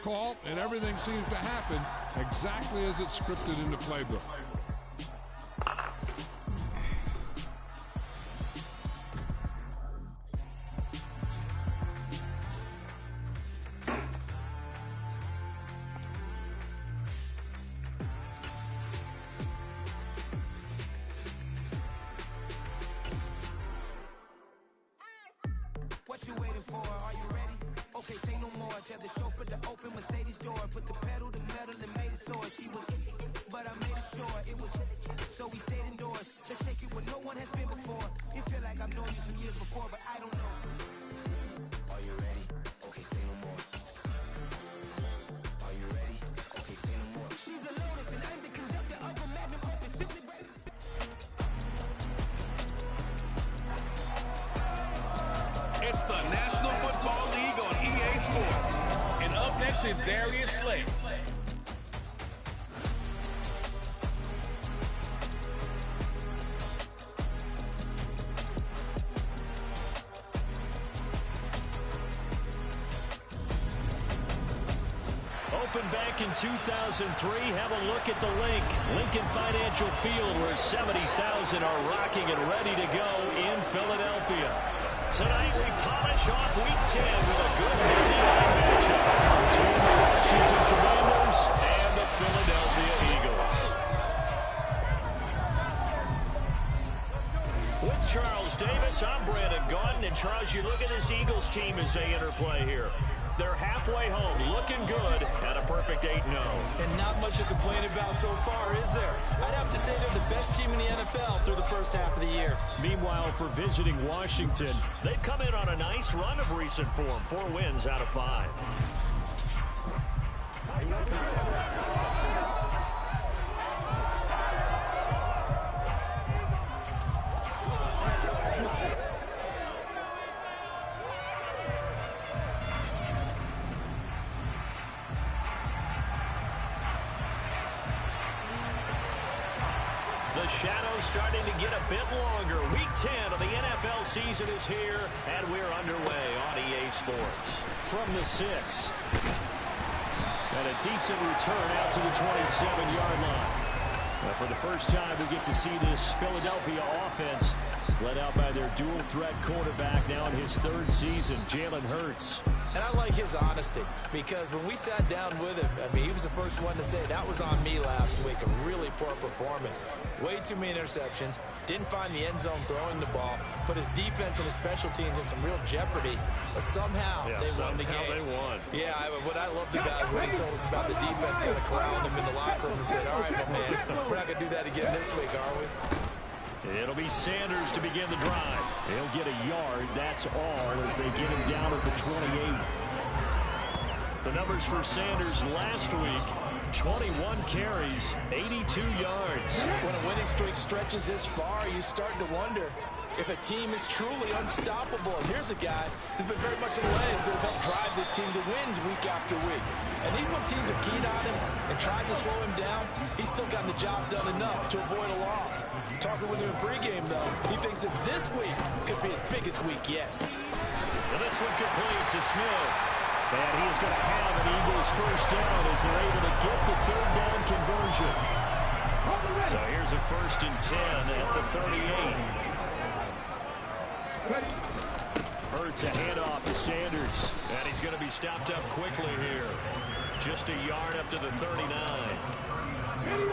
call, and everything seems to happen exactly as it's scripted in the playbook. What you waiting for? Are you ready? Okay, say no more. Tell the chauffeur to open Mercedes door. Put the pedal to metal and made it soar. She was, but I made it sure it was. So we stayed indoors. Let's take it where no one has been before. It feel like I've known you some years before, but I don't know. Are you ready? Okay, say no more. Are you ready? Okay, say no more. She's a Lotus and I'm the conductor of a Magnum Opus. Simply ready. It's the National Football League on EA Sports. And up next is Darius Slay. Opened back in 2003. Have a look at the link. Lincoln Financial Field, where 70,000 are rocking and ready to go in Philadelphia. Tonight we polish off Week 10 with a good Monday night matchup between the Washington Commanders and the Philadelphia Eagles. With Charles Davis, I'm Brandon Gaudin. And Charles, you look at this Eagles team as they interplay here. They're halfway home, looking good, at a perfect 8-0. And not much to complain about so far, is there? I'd have to say they're the best team in the NFL through the first half of the year. Meanwhile, for visiting Washington, they've come in on a nice run of recent form. 4 wins out of 5. The shadow's starting to get a bit longer. Week 10 of the NFL season is here, and we're underway on EA Sports. From the 6. And a decent return out to the 27-yard line. Now, for the first time, we get to see this Philadelphia offense led out by their dual-threat quarterback now in his 3rd season, Jalen Hurts. And I like his honesty, because when we sat down with him, I mean, he was the first one to say that was on me last week. A really poor performance. Way too many interceptions. Didn't find the end zone throwing the ball. Put his defense and his special teams in some real jeopardy. But somehow they won the game. They won. Yeah, what I loved about it when he told us about the defense, kind of corralled him in the locker room and said, all right, my man, we're not going to do that again this week, are we? It'll be Sanders to begin the drive. He'll get a yard, that's all, as they get him down at the 28. The numbers for Sanders last week, 21 carries, 82 yards. When a winning streak stretches this far, you start to wonder if a team is truly unstoppable. And here's a guy who's been very much in the legs that have helped drive this team to wins week after week. And even when teams have keyed on him and tried to slow him down, he's still gotten the job done enough to avoid a loss. Talking with him in pregame, though, he thinks that this week could be his biggest week yet. And this one complete to Smith. And he's going to have an Eagles first down as they're able to get the 3rd down conversion. So here's a 1st and 10 at the 38. Hurts a handoff to Sanders. And he's going to be stopped up quickly here. Just a yard up to the 39.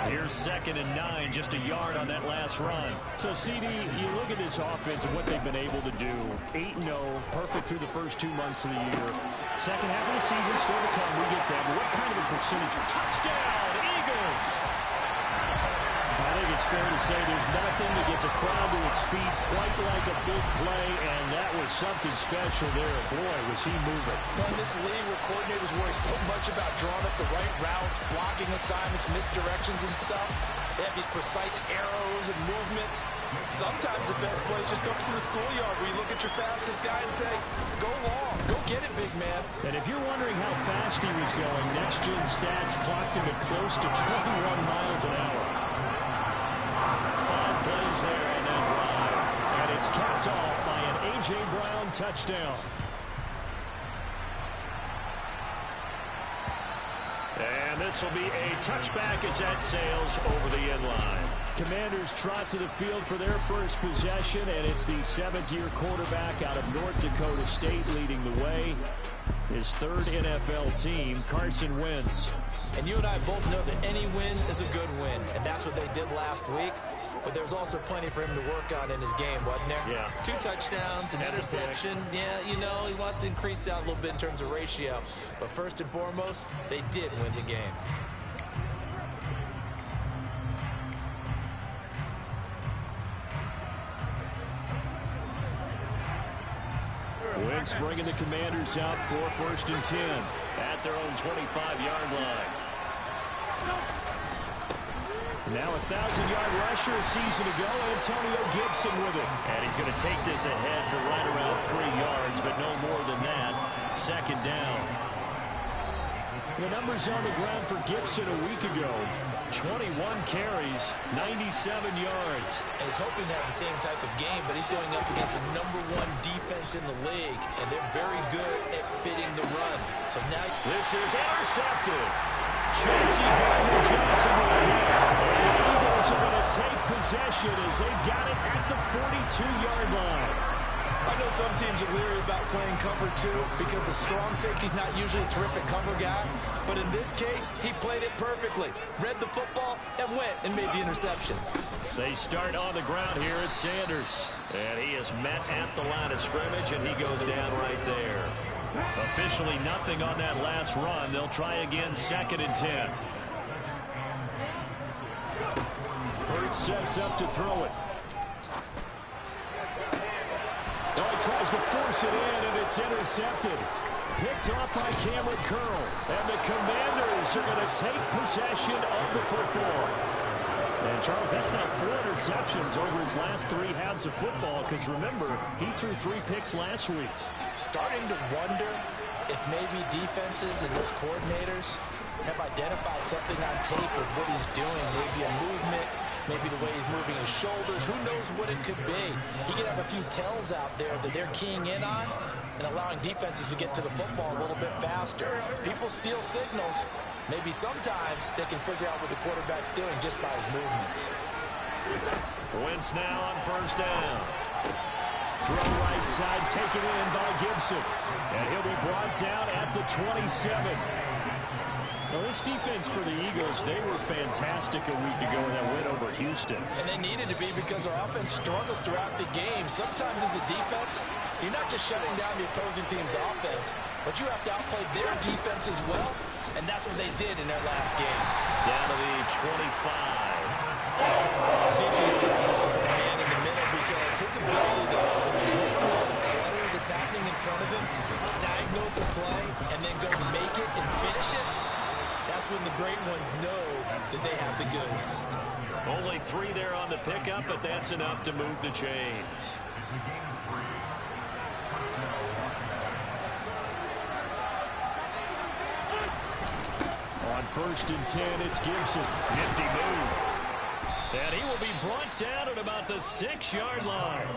Here's 2nd and 9, just a yard on that last run. So, CD, you look at this offense and what they've been able to do. 8-0, perfect through the first 2 months of the year. Second half of the season still to come. We get that. But what kind of a percentage? Touchdown, Eagles! I think it's fair to say there's nothing that gets a crowd to its feet quite like a big play, and that was something special there. Boy, was he moving. Man, this league where coordinators worry so much about drawing up the right routes, blocking assignments, misdirections and stuff. They have these precise arrows and movements. Sometimes the best play is just up to the schoolyard where you look at your fastest guy and say, go long, go get it, big man. And if you're wondering how fast he was going, Next Gen Stats clocked him at close to 21 miles an hour. 5 plays there in that drive. And it's capped off by an A.J. Brown touchdown. this will be a touchback as that sails over the end line. Commanders trot to the field for their first possession, and it's the seventh-year quarterback out of North Dakota State leading the way. His third NFL team, Carson Wentz. And you and I both know that any win is a good win, and that's what they did last week. But there's also plenty for him to work on in his game, wasn't there? Yeah. 2 touchdowns, an interception. Yeah, you know, he wants to increase that a little bit in terms of ratio. But first and foremost, they did win the game. Wentz bringing the Commanders out for first and 10 at their own 25-yard line. Now a 1,000-yard rusher a season ago, Antonio Gibson with it. And he's going to take this ahead for right around 3 yards, but no more than that. Second down. The numbers on the ground for Gibson a week ago. 21 carries, 97 yards. And he's hoping to have the same type of game, but he's going up against the #1 defense in the league, and they're very good at fitting the run. So now this is intercepted. Chauncey Gardner-Johnson will hit. And the Eagles are going to take possession as they've got it at the 42-yard line. I know some teams are leery about playing cover 2 because the strong safety's not usually a terrific cover guy. But in this case, he played it perfectly. Read the football and went and made the interception. They start on the ground here at Sanders. And he is met at the line of scrimmage, and he goes down right there. Officially nothing on that last run. They'll try again, second and 10. Hurts sets up to throw it. Oh, he tries to force it in, and it's intercepted. Picked off by Cameron Curl. And the Commanders are going to take possession of the football. And, Charles, that's now 4 interceptions over his last 3 halves of football, because, remember, he threw 3 picks last week. Starting to wonder if maybe defenses and those coordinators have identified something on tape with what he's doing, maybe a movement, maybe the way he's moving his shoulders. Who knows what it could be? He could have a few tells out there that they're keying in on and allowing defenses to get to the football a little bit faster. People steal signals. Maybe sometimes they can figure out what the quarterback's doing just by his movements. Wentz now on first down. Throw right side, taken in by Gibson. And he'll be brought down at the 27. Well, this defense for the Eagles, they were fantastic a week ago in that win over Houston. And they needed to be because our offense struggled throughout the game. Sometimes as a defense, you're not just shutting down the opposing team's offense, but you have to outplay their defense as well, and that's what they did in their last game. Down to the 25. Defense is for the man in the middle because his ability to look through all the clutter that's happening in front of him, diagnose a play, and then go make it and finish it. That's when the great ones know that they have the goods. Only 3 there on the pickup, but that's enough to move the chains. On first and 10, it's Gibson. Nifty move. And he will be brought down at about the 6-yard line.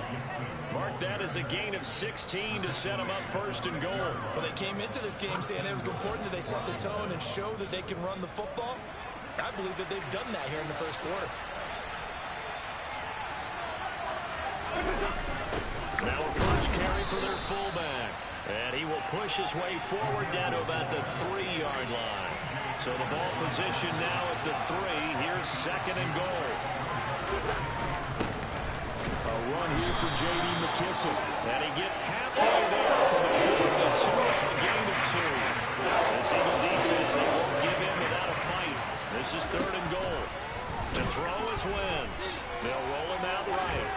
Mark that as a gain of 16 to set him up first and goal. Well, they came into this game saying it was important that they set the tone and show that they can run the football. I believe that they've done that here in the first quarter. Now a first carry for their fullback. And he will push his way forward down to about the 3-yard line. So the ball position now at the 3. Here's second and goal. A run here for J.D. McKissic. And he gets halfway there from the 4 to 2, a gain of 2. This Eagle defense, they won't give in without a fight. This is third and goal. To throw is Wentz. They'll roll him out right.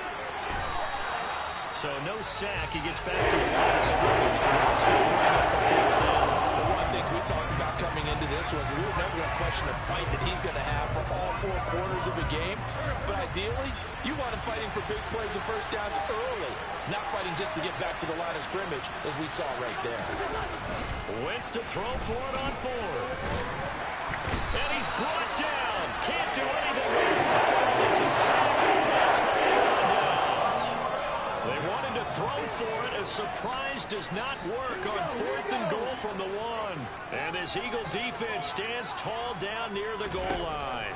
So no sack. He gets back to the line of scrimmage, but he'll still bring up a 4th down. One of the things we talked about coming into this was we were never going to question the fight that he's going to have for all 4 quarters of the game. But ideally, you want him fighting for big plays and first downs early, not fighting just to get back to the line of scrimmage, as we saw right there. Wentz to throw for it on 4. And he's brought down. Can't do anything with it. It's a sack. They wanted to throw for it. A surprise does not work on 4th and goal from the 1. And this Eagle defense stands tall down near the goal line.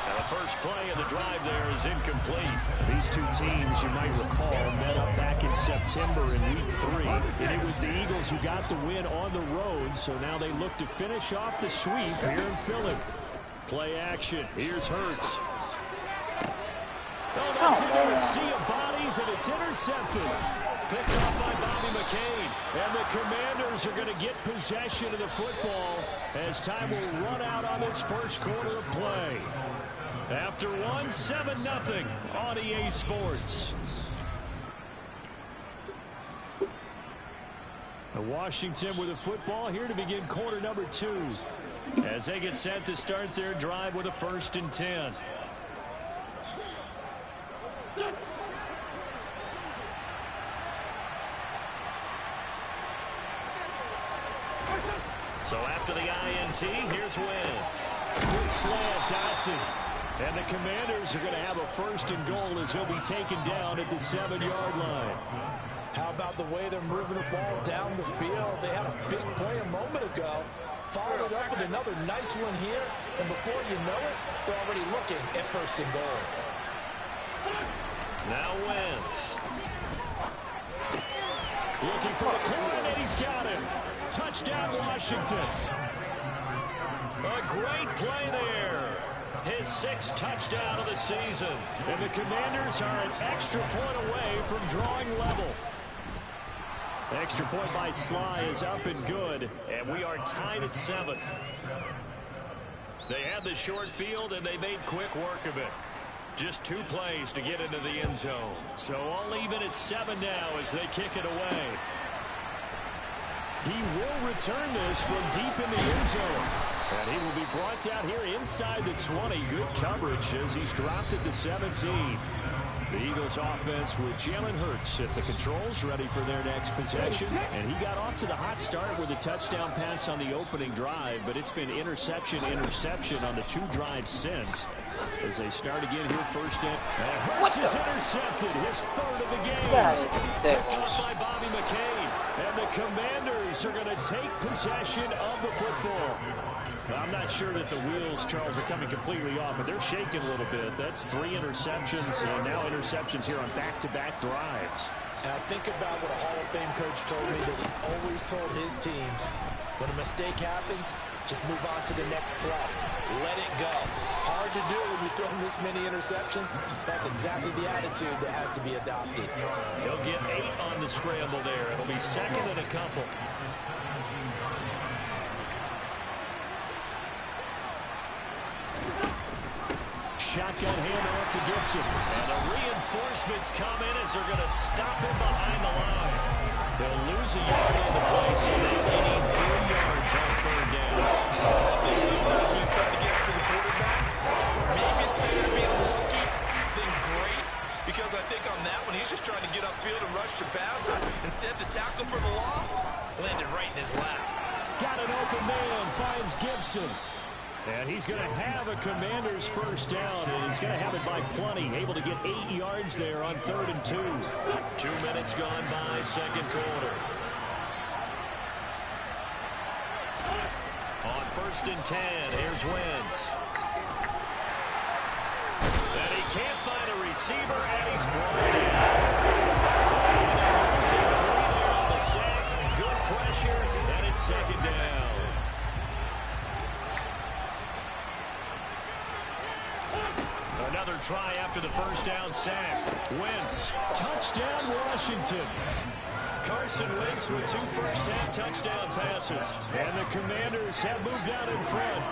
And the first play of the drive there is incomplete. These two teams, you might recall, met up back in September in Week 3. And it was the Eagles who got the win on the road, so now they look to finish off the sweep here in Philly. Play action. Here's Hurts. Oh, that's into a sea of bodies, and it's intercepted. Picked up by Bobby McCain. And the Commanders are going to get possession of the football as time will run out on this first quarter of play. After 1, 7-0 on EA Sports. Washington with the football here to begin quarter number 2. As they get set to start their drive with a 1st and 10. So after the INT, here's Wentz. Quick slant, Dotson. And the Commanders are going to have a 1st and goal as he'll be taken down at the 7-yard line. How about the way they're moving the ball down the field? They had a big play a moment ago. Followed up with another nice one here. And before you know it, they're already looking at 1st and goal. Now Wentz. Looking for a corner, and he's got him. Touchdown, Washington. A great play there. His 6th touchdown of the season. And the Commanders are an extra point away from drawing level. Extra point by Sly is up and good. And we are tied at 7. They had the short field, and they made quick work of it. Just 2 plays to get into the end zone. So all even at 7 now as they kick it away. He will return this from deep in the end zone. And he will be brought down here inside the 20. Good coverage as he's dropped at the 17. The Eagles offense with Jalen Hurts at the controls, ready for their next possession. And he got off to the hot start with a touchdown pass on the opening drive, but it's been interception on the 2 drives since. As they start again here, 1st and Hurts is intercepted, his 3rd of the game. Picked up by Bobby McCain. And the Commanders are going to take possession of the football. I'm not sure that the wheels, Charles, are coming completely off, but they're shaking a little bit. That's 3 interceptions, and now interceptions here on back-to-back drives. And I think about what a Hall of Fame coach told me that he always told his teams, when a mistake happens, just move on to the next play. Let it go. Hard to do when you throw this many interceptions. That's exactly the attitude that has to be adopted. He'll get 8 on the scramble there. It'll be 2nd and a couple. Shotgun handoff to Gibson. And the reinforcements come in as they're going to stop him behind the line. They'll lose a yard on the play, so now they need 3 yards on 3rd down. I think sometimes when you try to get to the quarterback, maybe it's better to be lucky than great. Because I think on that one, he's just trying to get upfield and rush the passer. Instead, the tackle for the loss landed right in his lap. Got an open man, finds Gibson. And he's going to have a Commanders 1st down, and he's going to have it by plenty. Able to get 8 yards there on 3rd and 2. 2 minutes gone by, 2nd quarter. On 1st and 10, here's Wentz. And he can't find a receiver, and he's brought down. Losing 3 there on the sack. Good pressure, and it's 2nd down. Another try after the 1st down sack. Wentz. Touchdown, Washington. Carson Wentz with 2 first-half touchdown passes. And the Commanders have moved out in front.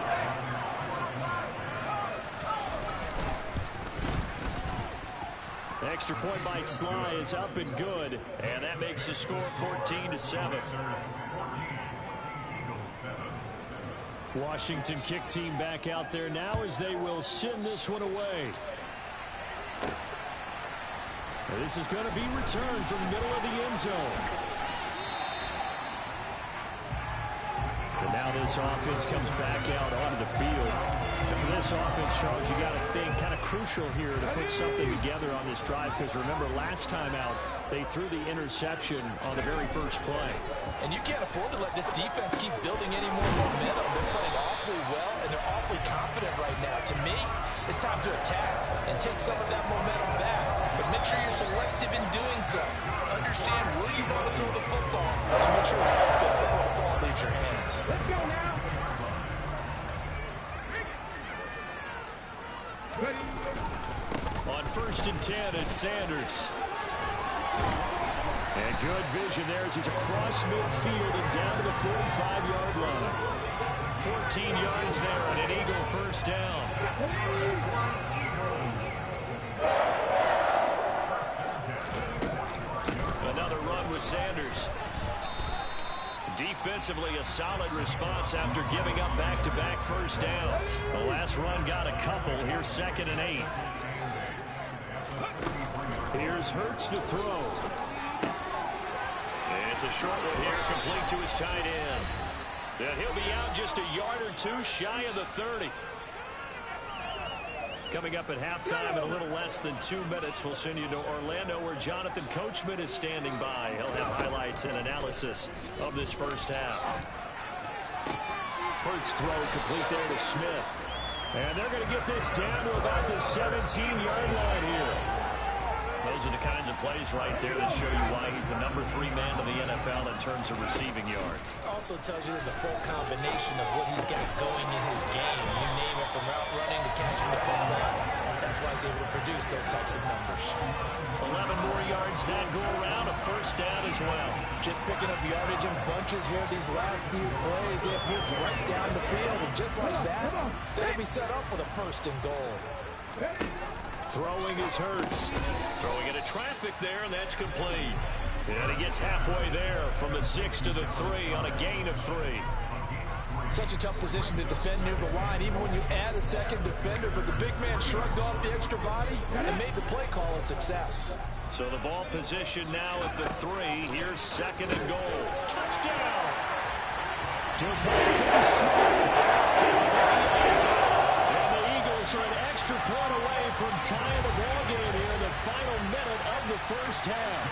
Extra point by Sly is up and good. And that makes the score 14-7. Washington kick team back out there now as they will send this one away. And this is going to be returned from the middle of the end zone. And now this offense comes back out onto the field. And for this offense, Charles, you got to think kind of crucial here to put something together on this drive, because remember last time out they threw the interception on the very first play. And you can't afford to let this defense keep building any more momentum. They're playing awfully well, and they're awfully confident right now. To me, it's time to attack and take some of that momentum back. But make sure you're selective in doing so. Understand where you want to throw the football, and make sure it's open before the ball leaves your hands. Let's go now. On 1st and 10, it's Sanders. And good vision there as he's across midfield and down to the 45-yard line. 14 yards there and an Eagle first down. Another run with Sanders. Defensively, a solid response after giving up back-to-back first downs. The last run got a couple. Here's 2nd and 8. Here's Hurts to throw. It's a short one here, complete to his tight end. And he'll be out just a yard or two shy of the 30. Coming up at halftime in a little less than 2 minutes, we'll send you to Orlando, where Jonathan Coachman is standing by. He'll have highlights and analysis of this first half. Hurts throw complete there to Smith. And they're going to get this down to about the 17-yard line here. Those are the kinds of plays right there that show you why he's the number 3 man in the NFL in terms of receiving yards. Also tells you there's a full combination of what he's got going in his game. You name it, from route running to catching the football. That's why he's able to produce those types of numbers. 11 more yards then go around, a first down as well. Just picking up yardage in bunches here these last few plays. They've moved right down the field, and just like that, they'll be set up for the 1st and goal. Throwing is Hurts. Throwing into traffic there, and that's complete. And he gets halfway there from the 6 to the 3 on a gain of 3. Such a tough position to defend near the line, even when you add a second defender. But the big man shrugged off the extra body and made the play call a success. So the ball position now at the 3. Here's 2nd and goal. Touchdown! Devontae Smith. And the Eagles are an extra point away from tying the ball game here in the final minute of the first half.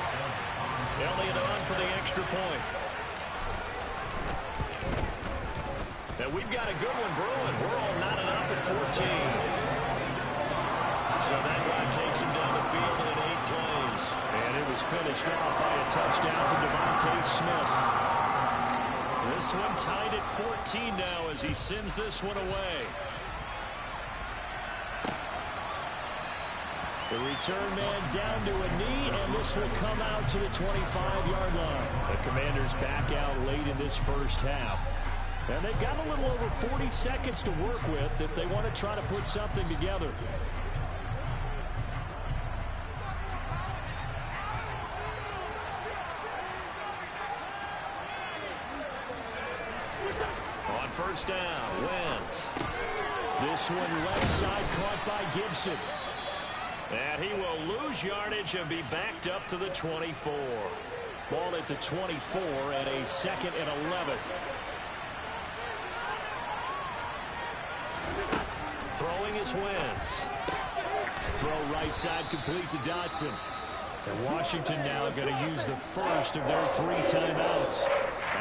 Elliott on for the extra point. And we've got a good one brewing. We're all knotted up at 14. So that drive takes him down the field in 8 plays. And it was finished off by a touchdown for Devontae Smith. This one tied at 14 now as he sends this one away. The return man down to a knee, and this will come out to the 25-yard line. The Commanders back out late in this first half. And they've got a little over 40 seconds to work with if they want to try to put something together. On first down, Wentz. This one left side caught by Gibson. And he will lose yardage and be backed up to the 24. Ball at the 24 and a 2nd and 11. Throwing is Wentz. Throw right side complete to Dotson. And Washington now going to use the first of their 3 timeouts,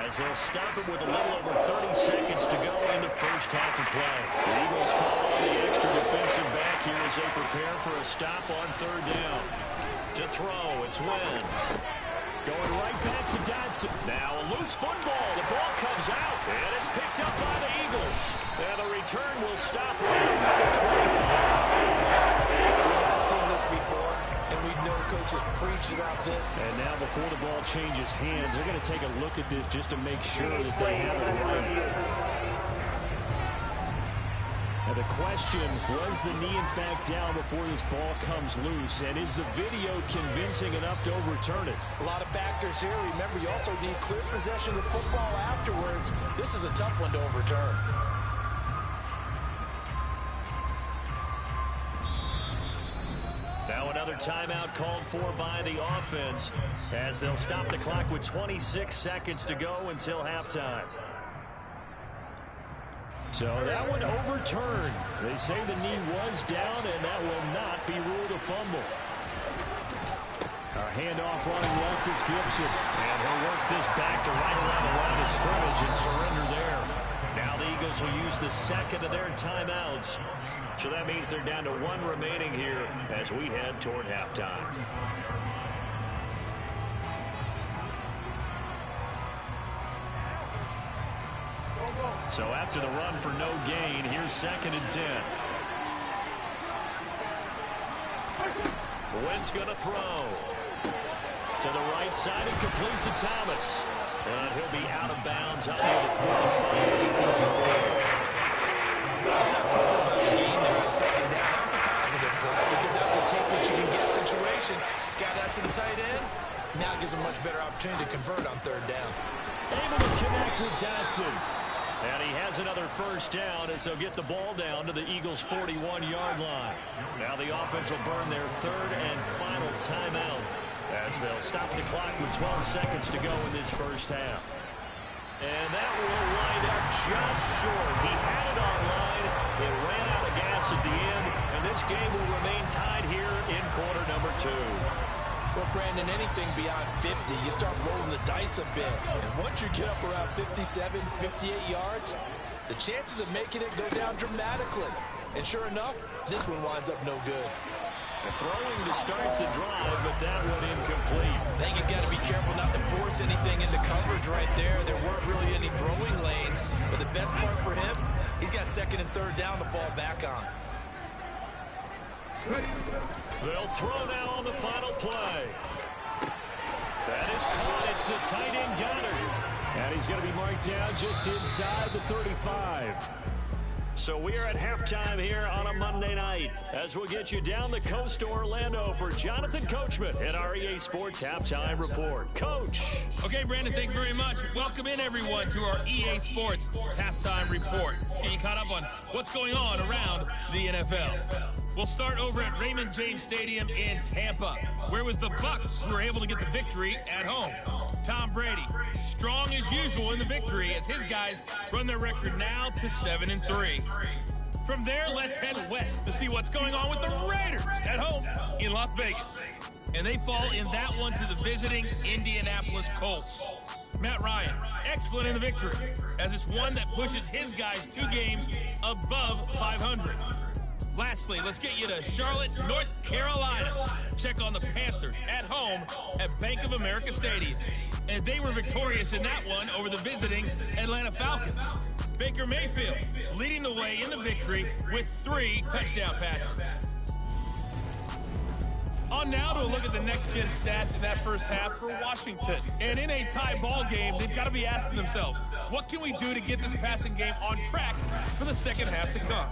as they'll stop it with a little over 30 seconds to go in the first half of play. The Eagles call on the extra defensive back here as they prepare for a stop on 3rd down. To throw, it's Wentz. Going right back to Dotson. Now a loose football. The ball comes out, and it's picked up by the Eagles. And the return will stop right at the 25. We've seen this before, and we know coaches preach about this. And now before the ball changes hands, they're going to take a look at this just to make sure that they have it right. And the question, was the knee in fact down before this ball comes loose? And is the video convincing enough to overturn it? A lot of factors here. Remember, you also need clear possession of football afterwards. This is a tough one to overturn. Now another timeout called for by the offense, as they'll stop the clock with 26 seconds to go until halftime. So that one overturned. They say the knee was down, and that will not be ruled a fumble. Our handoff running left is Gibson. And he'll work this back to right around the line of scrimmage and surrender there. Now the Eagles will use the second of their timeouts. So that means they're down to one remaining here as we head toward halftime. So after the run for no gain, here's 2nd and 10. Wentz going to throw. To the right side and complete to Thomas. And he'll be out of bounds out near the 45. It's not cool about the game there on 2nd down. That was a positive play because that was a take what you can get situation. Got out to the tight end. Now gives him much better opportunity to convert on 3rd down. Able to connect with Dotson. And he has another first down as they'll get the ball down to the Eagles' 41-yard line. Now the offense will burn their 3rd and final timeout as they'll stop the clock with 12 seconds to go in this first half. And that will wind up just short. He had it online. It ran out of gas at the end, and this game will remain tied here in quarter number 2. Well, Brandon, anything beyond 50, you start rolling the dice a bit. And once you get up around 57, 58 yards, the chances of making it go down dramatically. And sure enough, this one winds up no good. Throwing to start the drive, but that one incomplete. I think he's got to be careful not to force anything into coverage right there. There weren't really any throwing lanes. But the best part for him, he's got 2nd and 3rd down to fall back on. They'll throw now on the final play. That is caught. It's the tight end Goddard. And he's going to be marked down just inside the 35. So we are at halftime here on a Monday night as we'll get you down the coast to Orlando for Jonathan Coachman at our EA Sports Halftime Report. Coach. Okay, Brandon, thanks very much. Welcome in, everyone, to our EA Sports Halftime Report. Let's get you caught up on what's going on around the NFL. We'll start over at Raymond James Stadium in Tampa, where it was the Bucs who were able to get the victory at home. Tom Brady, strong as usual in the victory as his guys run their record now to 7-3. From there, let's head west to see what's going on with the Raiders at home in Las Vegas. And they fall in that one to the visiting Indianapolis Colts. Matt Ryan, excellent in the victory, as it's one that pushes his guys 2 games above 500. Lastly, let's get you to Charlotte, North Carolina. Check on the Panthers at home at Bank of America Stadium. And they were victorious in that one over the visiting Atlanta Falcons. Baker Mayfield leading the way in the victory with 3 touchdown passes. On now to a look at the next-gen stats in that first half for Washington. And in a tie ball game, they've got to be asking themselves, what can we do to get this passing game on track for the second half to come?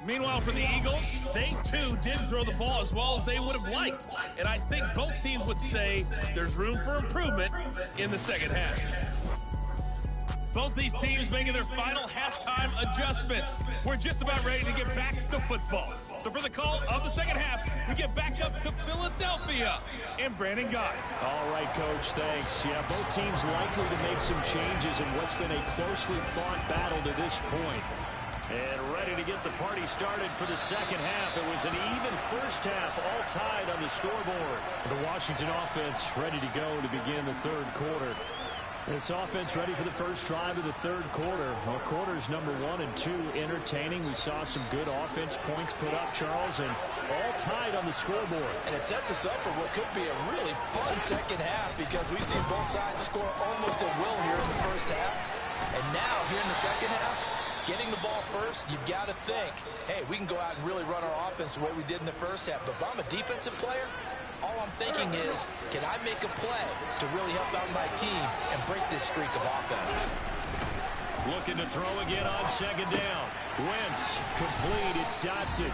Meanwhile, for the Eagles, they too didn't throw the ball as well as they would have liked. And I think both teams would say there's room for improvement in the second half. Both these teams making their final halftime adjustments. We're just about ready to get back to football. So for the call of the second half, we get back up to Philadelphia and Brandon Guy. All right, Coach, thanks. Yeah, both teams likely to make some changes in what's been a closely fought battle to this point. And ready to get the party started for the second half. It was an even first half, all tied on the scoreboard. The Washington offense ready to go to begin the 3rd quarter. This offense ready for the first drive of the 3rd quarter. Well, quarters number 1 and 2 entertaining. We saw some good offense points put up, Charles, and all tied on the scoreboard. And it sets us up for what could be a really fun second half because we've seen both sides score almost at will here in the first half. And now, here in the second half, getting the ball first, you've got to think, hey, we can go out and really run our offense the way we did in the first half. But if I'm a defensive player, all I'm thinking is, can I make a play to really help out my team and break this streak of offense? Looking to throw again on 2nd down. Wentz, complete, it's Dotson.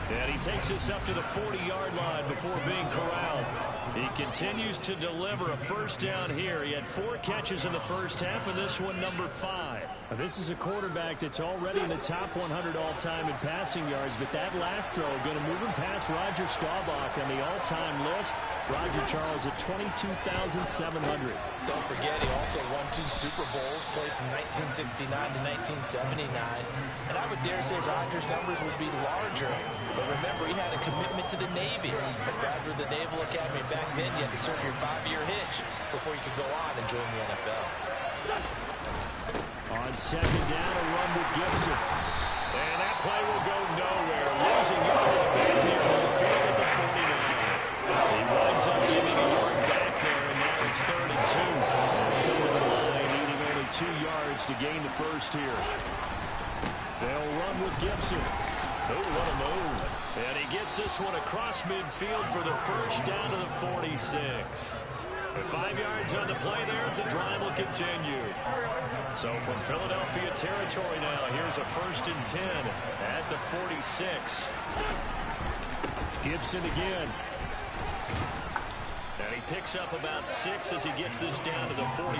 And he takes us up to the 40-yard line before being corralled. He continues to deliver a first down here. He had 4 catches in the first half, and this one number 5. Now, this is a quarterback that's already in the top 100 all-time in passing yards, but that last throw going to move him past Roger Staubach on the all-time list. Roger Charles at 22,700. Don't forget, he also won 2 Super Bowls, played from 1969 to 1979. And I would dare say Roger's numbers would be larger. But remember, he had a commitment to the Navy. But graduate of the Naval Academy back then, you had to serve your 5-year hitch before you could go on and join the NFL. On second down, a run with Gibson. And that play will go nowhere. Losing yardage back here on the field at the 49. He winds up giving a yard back there, and now it's 3rd and 2. Come to the line, needing only 2 yards to gain the first here. They'll run with Gibson. Oh, what a move. And he gets this one across midfield for the first down to the 46. 5 yards on the play there as the drive will continue. So from Philadelphia territory now, here's a 1st and 10 at the 46. Gibson again. And he picks up about 6 as he gets this down to the 41.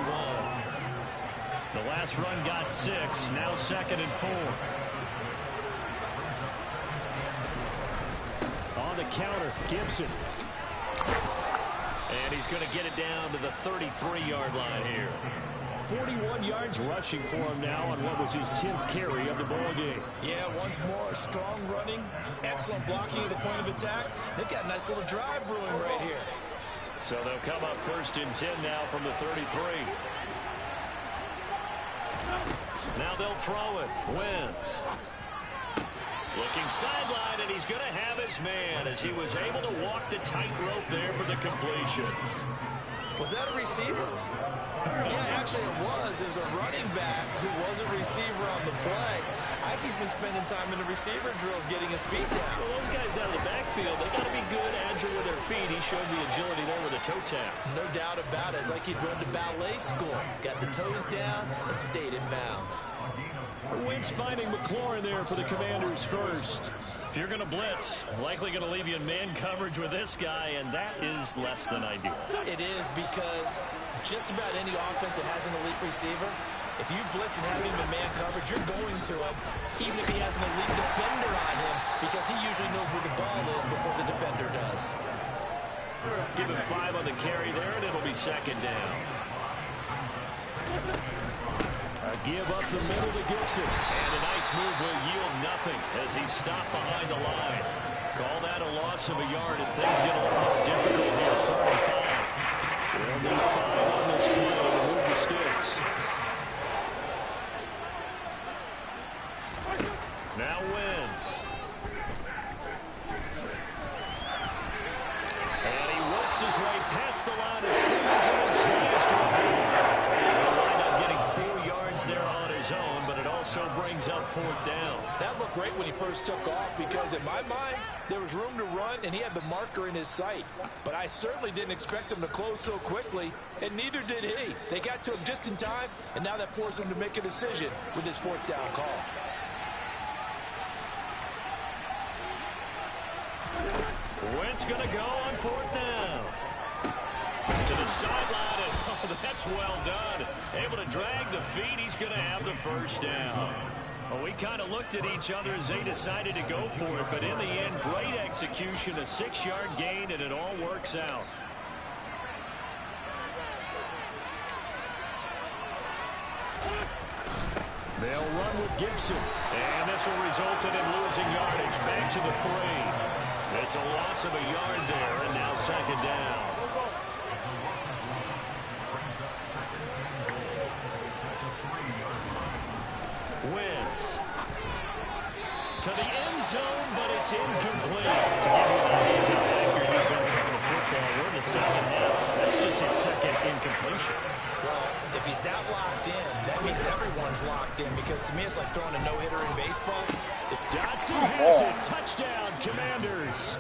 The last run got 6, now 2nd and 4. On the counter, Gibson. And he's going to get it down to the 33-yard line here. 41 yards rushing for him now on what was his 10th carry of the ball game. Yeah, once more, strong running, excellent blocking at the point of attack. They've got a nice little drive brewing right here. So they'll come up 1st and 10 now from the 33. Now they'll throw it. Wentz. Looking sideline, and he's going to have his man as he was able to walk the tightrope there for the completion. Was that a receiver? Yeah, actually it was. It was a running back who was a receiver on the play. I think he's been spending time in the receiver drills getting his feet down. Well, those guys out of the backfield, they got to be good, agile with their feet. He showed the agility there with a toe tap. No doubt about it. It's like he'd run to ballet school. Got the toes down and stayed in bounds. Wentz finding McLaurin there for the Commanders first. If you're going to blitz, likely going to leave you in man coverage with this guy, and that is less than ideal. It is, because just about any offense that has an elite receiver, if you blitz and have him in man coverage, you're going to him, even if he has an elite defender on him, because he usually knows where the ball is before the defender does. Give him 5 on the carry there, and it'll be 2nd down. A give up the middle to Gibson. And a nice move will yield nothing as he's stopped behind the line. Call that a loss of a yard, and things get a little more difficult here. 3rd and 5. They'll need 5 on this play to move the sticks. Now Wentz. And he works his way past the line of scrimmage and smashed it. He'll wind up getting 4 yards there on his own, but it also brings up 4th down. That looked great when he first took off, because in my mind, there was room to run, and he had the marker in his sight. But I certainly didn't expect him to close so quickly, and neither did he. They got to him just in time, and now that forced him to make a decision with his 4th down call. Wentz going to go on 4th down. To the sideline, and oh, that's well done. Able to drag the feet. He's going to have the 1st down. Well, we kind of looked at each other as they decided to go for it, but in the end, great execution, a 6-yard gain, and it all works out. They'll run with Gibson. And this will result in him losing yardage back to the 3. It's a loss of a yard there, and now 2nd down. Wentz to the end zone, but it's incomplete. To give you an idea of how accurate he's been throwing the football, we're in the 2nd half. That's just his 2nd incompletion. Well, if he's that locked in, that means everyone's locked in, because to me it's like throwing a no-hitter in baseball. Dotson has it. Touchdown, Commanders.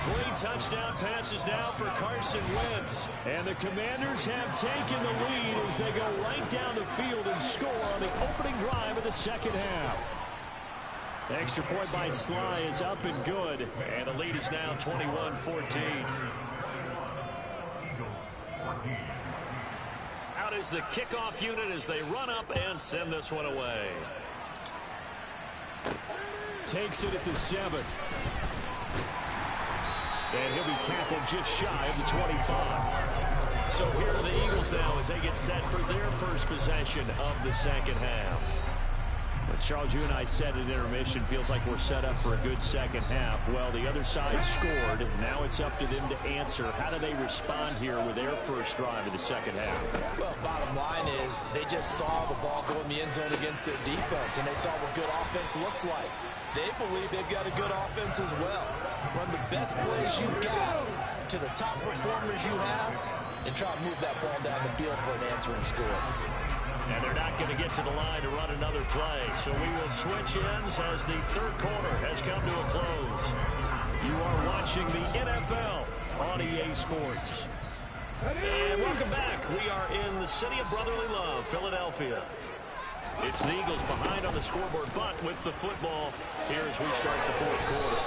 3 touchdown passes now for Carson Wentz. And the Commanders have taken the lead as they go right down the field and score on the opening drive of the 2nd half. Extra point by Sly is up and good. And the lead is now 21-14. Out is the kickoff unit as they run up and send this one away. Takes it at the 7. And he'll be tackled just shy of the 25. So here are the Eagles now as they get set for their first possession of the second half. But Charles, you and I said at intermission, feels like we're set up for a good second half. Well, the other side scored. Now it's up to them to answer. How do they respond here with their first drive of the second half? Well, bottom line is they just saw the ball go in the end zone against their defense, and they saw what good offense looks like. They believe they've got a good offense as well. Run the best plays you got to the top performers you have, and try to move that ball down the field for an answering score. And they're not going to get to the line to run another play. So we will switch ends as the third quarter has come to a close. You are watching the NFL on EA Sports. And welcome back. We are in the city of brotherly love, Philadelphia. It's the Eagles behind on the scoreboard, but with the football here as we start the fourth quarter.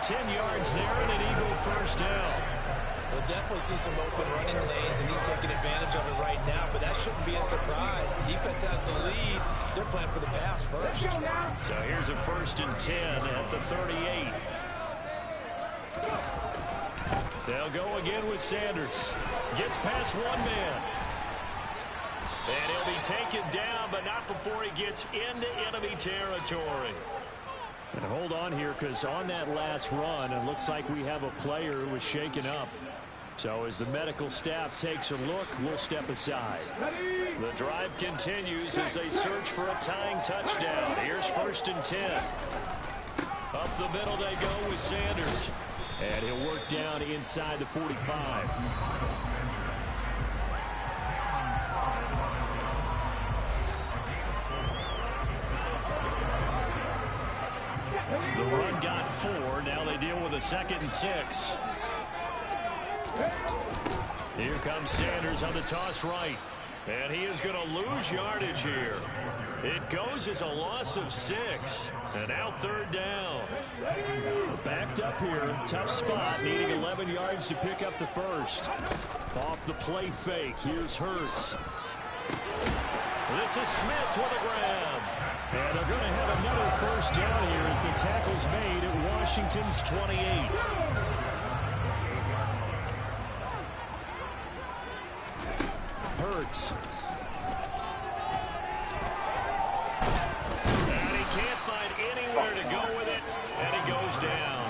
10 yards there and an Eagle first down. We'll definitely see some open running lanes, and he's taking advantage of it right now, but that shouldn't be a surprise. Defense has the lead. They're playing for the pass first. So here's a 1st and 10 at the 38. They'll go again with Sanders. Gets past one man. And he'll be taken down, but not before he gets into enemy territory. And hold on here, because on that last run, it looks like we have a player who was shaken up. So as the medical staff takes a look, we'll step aside. The drive continues as they search for a tying touchdown. Here's 1st and 10. Up the middle they go with Sanders. And he'll work down inside the 45. The run got 4. Now they deal with a 2nd and 6. Here comes Sanders on the toss right. And he is going to lose yardage here. It goes as a loss of 6. And now 3rd down. Backed up here. Tough spot. Needing 11 yards to pick up the first. Off the play fake. Here's Hurts. This is Smith with a grab. And they're going to have another first down here as the tackle's made at Washington's 28. Hurts. And he can't find anywhere to go with it, and he goes down.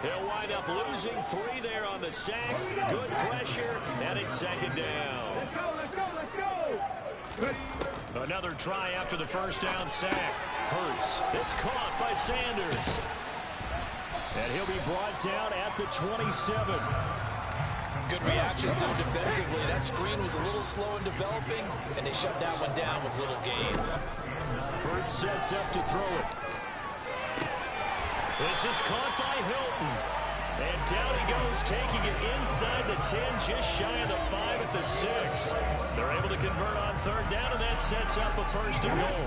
He'll wind up losing 3 there on the sack. Good pressure, and it's 2nd down. Another try after the first down sack. Hurts. It's caught by Sanders. And he'll be brought down at the 27. Good reactions there defensively. That screen was a little slow in developing, and they shut that one down with little gain. Hurts sets up to throw it. This is caught by Hilton. And down he goes, taking it inside the 10, just shy of the 5 at the 6. They're able to convert on 3rd down, and that sets up a 1st and goal.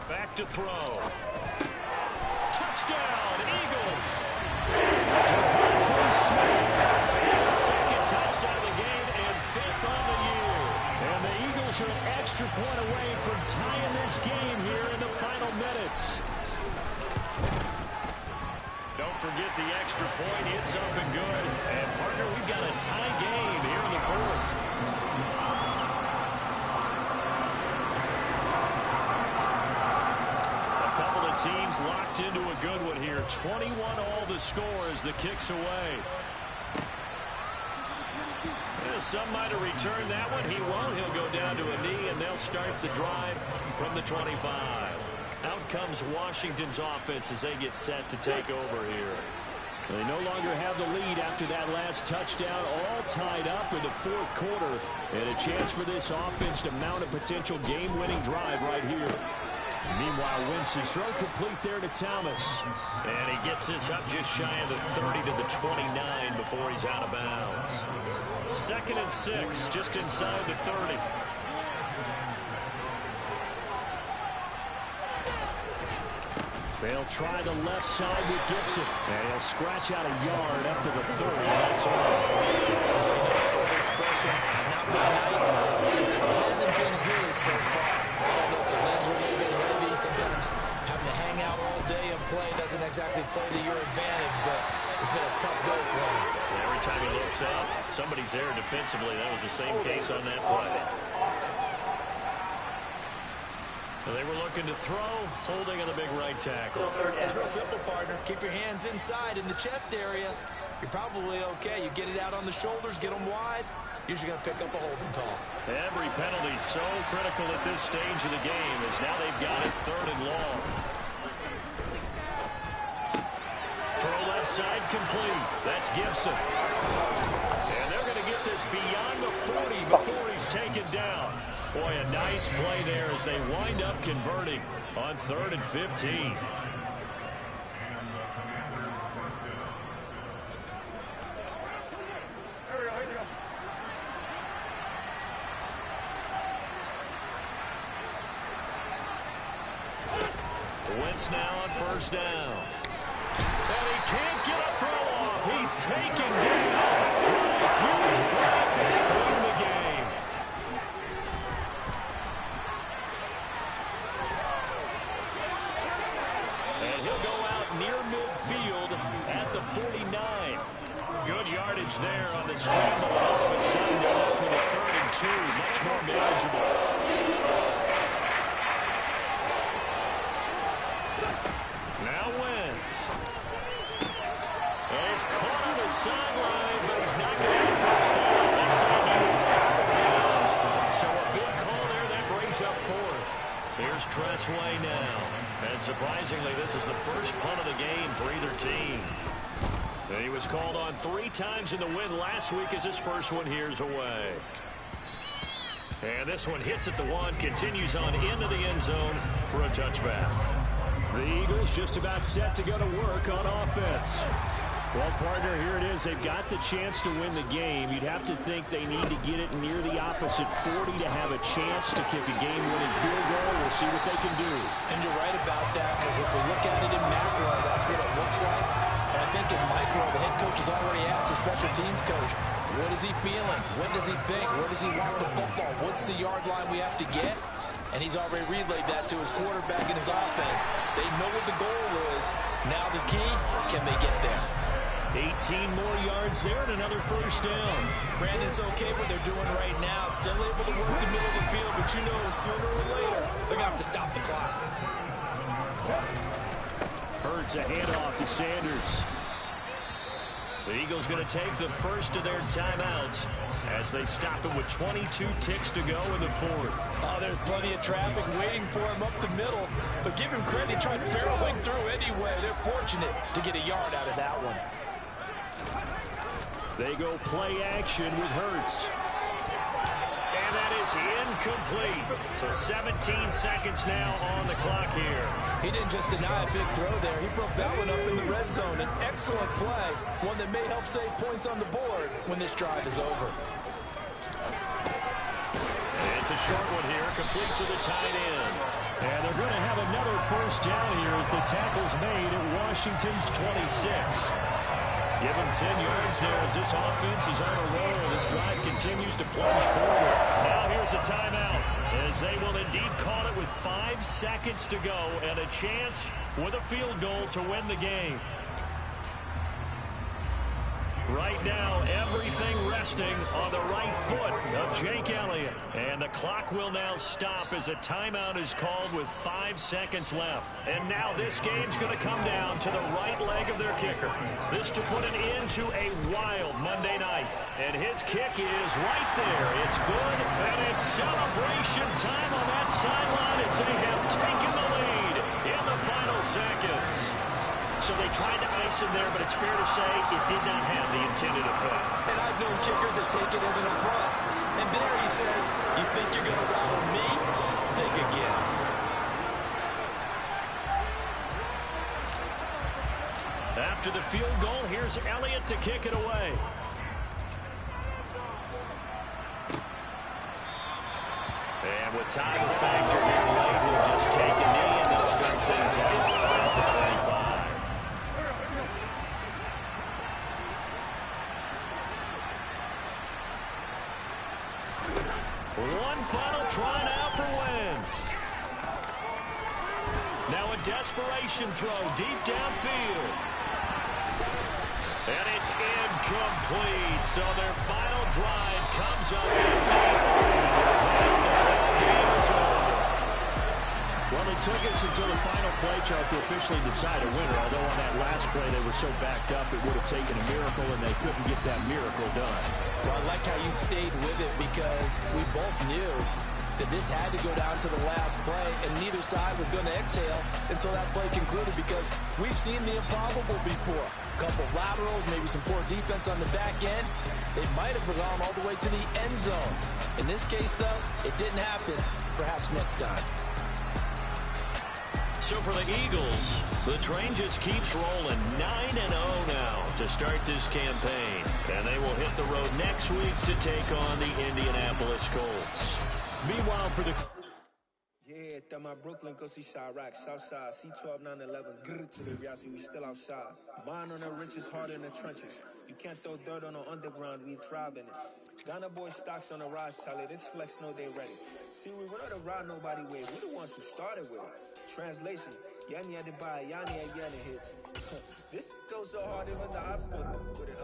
Back to throw. Touchdown, Eagles. Devontae Smith. 2nd touchdown of the game and 5th on the year. And the Eagles are an extra point away from tying this game here in the final minutes. Don't forget the extra point. It's up and good. And, partner, we've got a tie game here in the 4th. Teams locked into a good one here. 21 all the score as the kick's away. Some might have returned that one. He won't. He'll go down to a knee, and they'll start the drive from the 25. Out comes Washington's offense as they get set to take over here. They no longer have the lead after that last touchdown, all tied up in the 4th quarter. And a chance for this offense to mount a potential game-winning drive right here. Meanwhile, Winston's throw complete there to Thomas. And he gets this up just shy of the 30 to the 29 before he's out of bounds. 2nd and 6, just inside the 30. They'll try the left side with Gibson. And he'll scratch out a yard up to the 30. That's all. Expression, it's not been a night. It hasn't been his so far. I don't know if the legs are a little bit heavy. Sometimes having to hang out all day and play doesn't exactly play to your advantage, but it's been a tough go for him. And every time he looks up, somebody's there defensively. That was the same case on that play. They were looking to throw, holding on the big right tackle. It's real simple, partner. Keep your hands inside in the chest area. You're probably okay. You get it out on the shoulders, get them wide. Usually going to pick up a holding call. Every penalty so critical at this stage of the game as now they've got it 3rd and long. Throw left side complete. That's Gibson. And they're going to get this beyond the 40 before he's taken down. Boy, a nice play there as they wind up converting on 3rd and 15. Wentz now on 1st down. And he can't get a throw off. He's taken down. What a huge play at this point in the game. And he'll go out near midfield at the 49. Good yardage there on the scramble. And all of a sudden, they're up to the 3rd and 2. Much more manageable. Now Wentz. And he's caught on the sideline, but he's not going to get a first down. They say he was out of bounds. So a big call there that brings up 4th. Here's Tressway now. And surprisingly, this is the first punt of the game for either team. And he was called on 3 times in the win last week as his first one here's away. And this one hits at the 1, continues on into the end zone for a touchback. The Eagles just about set to go to work on offense. Well, partner, here it is. They've got the chance to win the game. You'd have to think they need to get it near the opposite 40 to have a chance to kick a game-winning field goal. We'll see what they can do. And you're right about that, because if we look at it in macro, that's what it looks like. And I think in micro, the head coach has already asked the special teams coach, what is he feeling? What does he think? Where does he want the football? What's the yard line we have to get? And he's already relayed that to his quarterback and his offense. They know what the goal is. Now the key, can they get there? 18 more yards there and another first down. Brandon, it's okay what they're doing right now. Still able to work the middle of the field, but you know sooner or later, they're going to have to stop the clock. Hurts a handoff to Sanders. The Eagles going to take the first of their timeouts as they stop it with 22 ticks to go in the 4th. Oh, there's plenty of traffic waiting for him up the middle. But give him credit, he tried barreling through anyway. They're fortunate to get a yard out of that one. They go play action with Hurts. And that is incomplete. So 17 seconds now on the clock here. He didn't just deny a big throw there. He broke that one up in the red zone. An excellent play. One that may help save points on the board when this drive is over. It's a short one here, complete to the tight end. And they're going to have another first down here as the tackle's made at Washington's 26. Give him 10 yards there as this offense is on a roll. This drive continues to plunge forward. Now here's a timeout as they will indeed call it with 5 seconds to go and a chance with a field goal to win the game. Right now, everything resting on the right foot of Jake Elliott. And the clock will now stop as a timeout is called with 5 seconds left. And now this game's going to come down to the right leg of their kicker. This to put an end to a wild Monday night. And his kick is right there. It's good, and it's celebration time on that sideline as they have taken the lead in the final seconds. So they tried to ice him there, but it's fair to say it did not have the intended effect. And I've known kickers that take it as an affront. And there he says, you think you're going to rattle me? Think again. After the field goal, here's Elliott to kick it away. And with time to factor here, Wade will just take a knee and they'll start things out. One final try now for Wentz. Now a desperation throw deep downfield. And it's incomplete. So their final drive comes up empty. And the ball game is over. Well, it took us until the final play, Charles, to officially decide a winner. Although on that last play they were so backed up, it would have taken a miracle, and they couldn't get that miracle done. Well, I like how you stayed with it because we both knew that this had to go down to the last play, and neither side was going to exhale until that play concluded because we've seen the improbable before. A couple laterals, maybe some poor defense on the back end. They might have gone all the way to the end zone. In this case, though, it didn't happen. Perhaps next time. So for the Eagles, the train just keeps rolling 9-0 now to start this campaign. And they will hit the road next week to take on the Indianapolis Colts. Meanwhile, for the... Yeah, throw my Brooklyn, go see Chirac, Southside, C12, 911, grr to the Riasi, we still outside. Mine on the riches, hard in the trenches. You can't throw dirt on the underground, we thrive in it. Ghana boy stocks on the rise, Charlie, this flex know they ready. See, we run the ride nobody way, we the ones who started with it. Translation, Yanni had to buy, Yanni had Yanni hits. This goes so hard, even the ops go with it,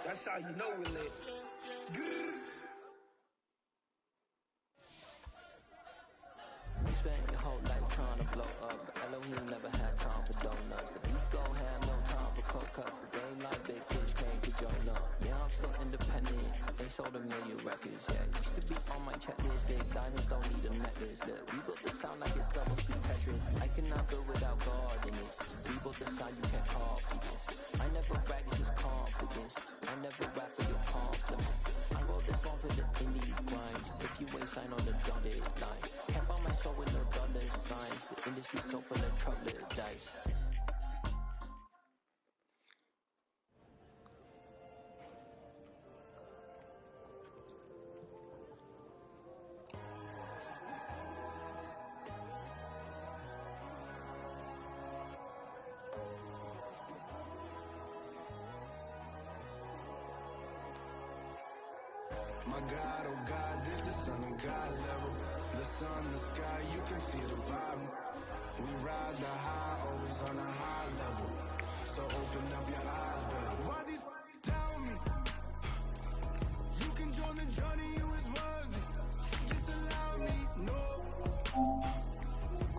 That's how you know we lit. Grr. We spent your whole life trying to blow up, but Elohim never had time for donuts. The beat go ham, no time for cold cuts. The game like big kids came to join up. Yeah, I'm still independent. They sold 1 million records, yeah. Used to be on my checklist. Big diamonds don't need a necklace. Look, we built the sound like it's double speed Tetris. I cannot build without God in it. We built the sound you can't copy this. I never brag, it's just confidence. I never rap for your compliments. I wrote this one for the indie grind. If you ain't signed on the dotted line, can't buy my soul with no dollar signs. The industry so full of troubled dice. My God, oh God, this is Son of God level. The sun, the sky, you can see the vibe. We rise the high, always on a high level. So open up your eyes, baby. Why these tell me? You can join the journey, you is worth